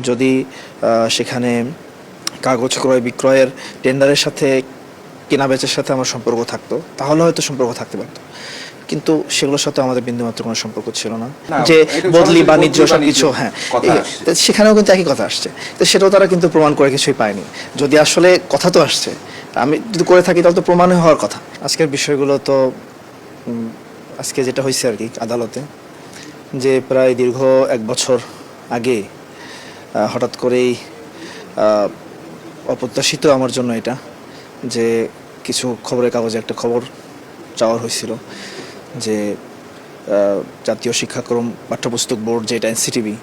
যদি সেখানে কাগজ ক্রয় বিক্রয়ের টেন্ডারের সাথে কেনাবেচার সাথে আমার সম্পর্ক থাকতো তাহলে হয়তো সম্পর্ক থাকতে পারতো, কিন্তু সেগুলোর সাথে আমাদের বিন্দুমাত্র কোনো সম্পর্ক ছিল না। যে বদলি বাণিজ্য সবকিছু, হ্যাঁ, সেখানেও কিন্তু একই কথা আসছে। তো সেটাও তারা কিন্তু প্রমাণ করে কিছুই পায়নি। যদি আসলে কথা তো আসছে, আমি যদি করে থাকি তাহলে তো প্রমাণ হওয়ার কথা। আজকের বিষয়গুলো তো আজকে যেটা হয়েছে আর কি আদালতে, যে প্রায় দীর্ঘ 1 বছর আগে হঠাৎ করেই অপ্রত্যাশিত আমার জন্য এটা, যে কিছু খবরের কাগজে একটা খবর চাওয়ার হয়েছিল যে জাতীয় শিক্ষাক্রম পাঠ্যপুস্তক বোর্ড, যেটা এনসিটিবি,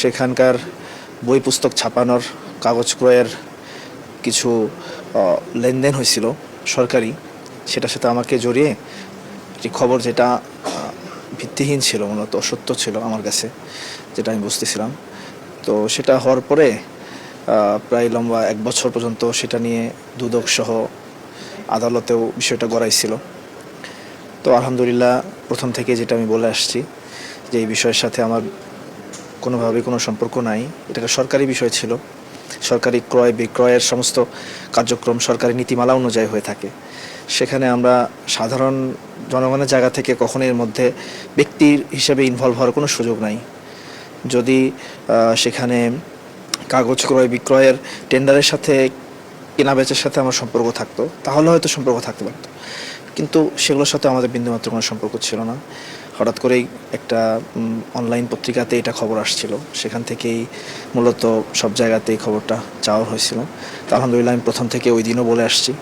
সেখানকার বই পুস্তক ছাপানোর কাগজ ক্রয়ের কিছু লেনদেন হয়েছিল সরকারি, সেটার সাথে আমাকে জড়িয়ে একটি খবর, যেটা ভিত্তিহীন ছিল, মূলত অসত্য ছিল আমার কাছে, যেটা আমি বুঝতেছিলাম। তো সেটা হওয়ার পরে প্রায় লম্বা 1 বছর পর্যন্ত সেটা নিয়ে দুদক সহ আদালতেও বিষয়টা গড়াইছিল। তো আলহামদুলিল্লাহ প্রথম থেকে যেটা আমি বলে আসছি যে এই বিষয়ের সাথে আমার কোনোভাবে কোনো সম্পর্ক নাই। এটা একটা সরকারি বিষয় ছিল। সরকারি ক্রয় বিক্রয়ের সমস্ত কার্যক্রম সরকারি নীতিমালা অনুযায়ী হয়ে থাকে। সেখানে আমরা সাধারণ জনগণের জায়গা থেকে কখনো এর মধ্যে ব্যক্তির হিসেবে ইনভলভ হওয়ার কোনো সুযোগ নাই। যদি সেখানে কাগজ ক্রয় বিক্রয়ের টেন্ডারের সাথে কেনাবেচার সাথে আমার সম্পর্ক থাকতো তাহলে হয়তো সম্পর্ক থাকতে পারতো, কিন্তু সেগুলোর সাথে আমাদের বিন্দুমাত্র কোনো সম্পর্ক ছিল না। হঠাৎ করেই একটা অনলাইন পত্রিকাতে এটা খবর আসছিল, সেখান থেকেই মূলত সব জায়গাতেই খবরটা চাওয়া হয়েছিল। তো আলহামদুলিল্লাহ আমি প্রথম থেকে ওই দিনও বলে আসছি।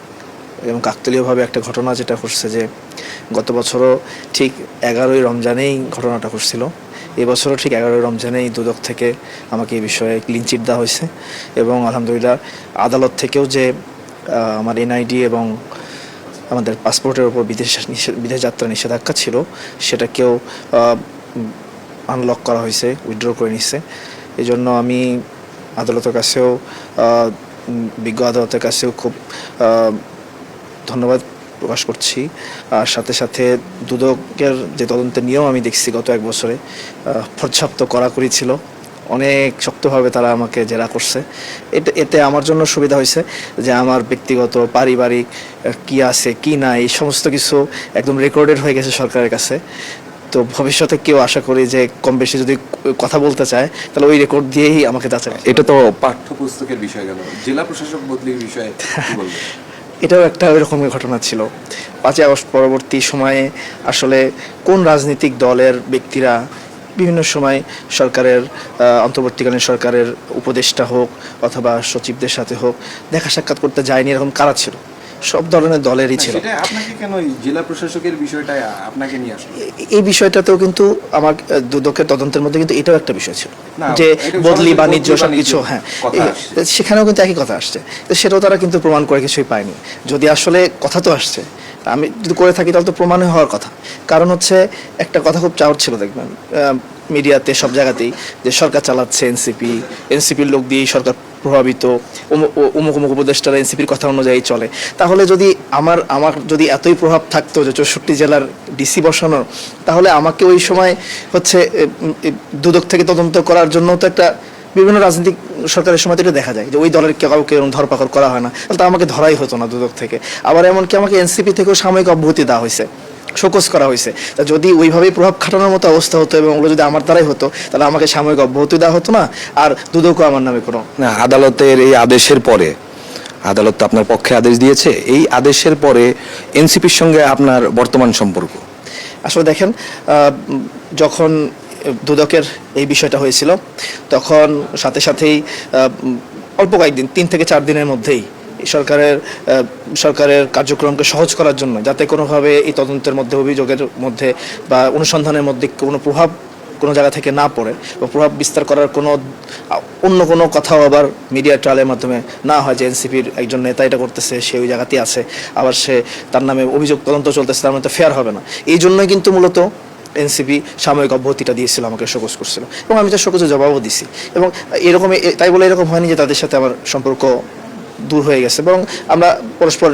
এবং কাকতালীয়ভাবে একটা ঘটনা যেটা ঘটছে, যে গত বছরও ঠিক 11ই রমজানেই ঘটনাটা ঘটছিল। এবছরও ঠিক 11ই রমজানেই দুদক থেকে আমাকে এই বিষয়ে ক্লিন চিট দেওয়া হয়েছে। এবং আলহামদুলিল্লাহ আদালত থেকেও যে আমার এনআইডি এবং আমাদের পাসপোর্টের উপর বিদেশ যাত্রা নিষেধাজ্ঞা ছিল, সেটাকেও আনলক করা হয়েছে, উইথড্র করে নিচ্ছে। এই জন্য আমি আদালতের কাছেও, বিজ্ঞ আদালতের কাছেও খুব ধন্যবাদ প্রকাশ করছি। আর সাথে সাথে দুদকের যে তদন্তের নিয়ম আমি দেখছি গত 1 বছরে পর্যাপ্ত কড়াকড়ি ছিল, অনেক শক্তভাবে তারা আমাকে জেরা করছে। এতে আমার জন্য সুবিধা হয়েছে যে আমার ব্যক্তিগত পারিবারিক কি আছে কি না এই সমস্ত কিছু একদম রেকর্ডেড হয়ে গেছে সরকারের কাছে। তো ভবিষ্যতে কেউ আশা করি যে কম বেশি যদি কথা বলতে চায় তাহলে ওই রেকর্ড দিয়েই আমাকে যাচাই। এটা তো পাঠ্যপুস্তকের বিষয় গেল, জেলা প্রশাসক বদলির বিষয়ে কি বলবেন? এটাও একটা ওই রকমের ঘটনা ছিল। 5ই আগস্ট পরবর্তী সময়ে আসলে কোন রাজনৈতিক দলের ব্যক্তিরা বিভিন্ন সময় সরকারের অন্তর্বর্তীকালীন সরকারের উপদেষ্টা হোক অথবা সচিবদের সাথে হোক দেখা সাক্ষাৎ করতে যায়নি, এরকম কারা ছিল? সব ধরনের দলেরই ছিল। আপনাকে কেন জেলা প্রশাসকের বিষয়টা আপনাকে নিয়ে আসলো? এই বিষয়টাতেও কিন্তু আমার দুদকের তদন্তের মধ্যে কিন্তু এটাও একটা বিষয় ছিল, যে বদলি বাণিজ্য সবকিছু, হ্যাঁ, সেখানেও কিন্তু একই কথা আসছে। তো সেটাও তারা কিন্তু প্রমাণ করে কিছুই পায়নি। যদি আসলে কথা তো আসছে, আমি যদি করে থাকি তাহলে তো প্রমাণ হওয়ার কথা। কারণ হচ্ছে একটা কথা খুব চাওয়ার ছিল, দেখবেন মিডিয়াতে সব জায়গাতেই, যে সরকার চালাচ্ছে এনসিপির লোক দিয়েই সরকার প্রভাবিত, অমুক উপদেষ্টারা এনসিপির কথা অনুযায়ী চলে। তাহলে যদি আমার যদি এতই প্রভাব থাকতো যে 64 জেলার ডিসি বসানোর, তাহলে আমাকে ওই সময় হচ্ছে দুদক থেকে তদন্ত করার জন্য তো একটা বিভিন্ন রাজনৈতিক সরকারের সময় তো এটা দেখা যায় যে ওই দলের কাউকে ধরপাকড় করা হয় না, তাহলে তো আমাকে ধরাই হতো না দুদক থেকে। আবার এমনকি আমাকে এনসিপি থেকেও সাময়িক অব্যাহতি দেওয়া হয়েছে, শোকজ করা হয়েছে। তা যদি ওইভাবেই প্রভাব খাটানোর মতো অবস্থা হতো এবং ওগুলো যদি আমার দ্বারাই হতো, তাহলে আমাকে সাময়িক অব্যাহতি দেওয়া হতো না, আর দুদকও আমার নামে কোনো না। আদালতের এই আদেশের পরে, আদালত তো আপনার পক্ষে আদেশ দিয়েছে, এই আদেশের পরে এনসিপির সঙ্গে আপনার বর্তমান সম্পর্ক? আসলে দেখেন, যখন দুদকের এই বিষয়টা হয়েছিল তখন সাথে সাথেই অল্প কয়েকদিন, 3 থেকে 4 দিনের মধ্যেই সরকারের কার্যক্রমকে সহজ করার জন্য, যাতে কোনোভাবে এই তদন্তের মধ্যে, অভিযোগের মধ্যে বা অনুসন্ধানের মধ্যে কোনো প্রভাব কোনো জায়গা থেকে না পড়ে বা প্রভাব বিস্তার করার অন্য কোনো কথাও আবার মিডিয়া ট্রায়ালের মাধ্যমে না হয় যে এনসিপির একজন নেতা এটা করতেছে, সে ওই জায়গাতেই আছে, আবার তার নামে অভিযোগ তদন্ত চলতেছে, তার মধ্যে ফেয়ার হবে না। এই জন্যই কিন্তু মূলত এনসিপি সাময়িক অব্যাহতিটা দিয়েছিল, আমাকে শোকজ করছিল, এবং আমি তার শোকজের জবাবও দিছি। এবং এরকম, তাই বলে এরকম হয়নি যে তাদের সাথে আমার সম্পর্ক দূর হয়ে গেছে, এবং আমরা পরস্পর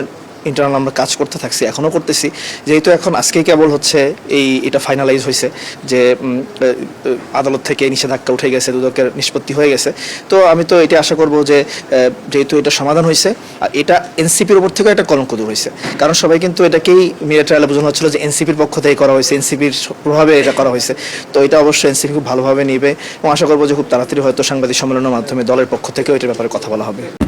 ইন্টারনাল আমরা কাজ করতে থাকছি, এখনও করতেছি। যেহেতু এখন আজকেই কেবল হচ্ছে এটা ফাইনালাইজ হয়েছে যে আদালত থেকে নিষেধাজ্ঞা উঠে গেছে, দুদকের নিষ্পত্তি হয়ে গেছে। তো আমি তো এটা আশা করব যে যেহেতু এটা সমাধান হয়েছে, আর এটা এনসিপির উপর থেকে একটা কলঙ্ক দূর হয়েছে। কারণ সবাই কিন্তু এটাকেই মিডিয়া ট্রায়ালে বোঝানো হচ্ছিল যে এনসিপির পক্ষ থেকে করা হয়েছে, এনসিপির প্রভাবে এটা করা হয়েছে। তো এটা অবশ্যই এনসিপি খুব ভালোভাবে নিবে এবং আশা করবো যে খুব তাড়াতাড়ি হয়তো সাংবাদিক সম্মেলনের মাধ্যমে দলের পক্ষ থেকেও এটার ব্যাপারে কথা বলা হবে।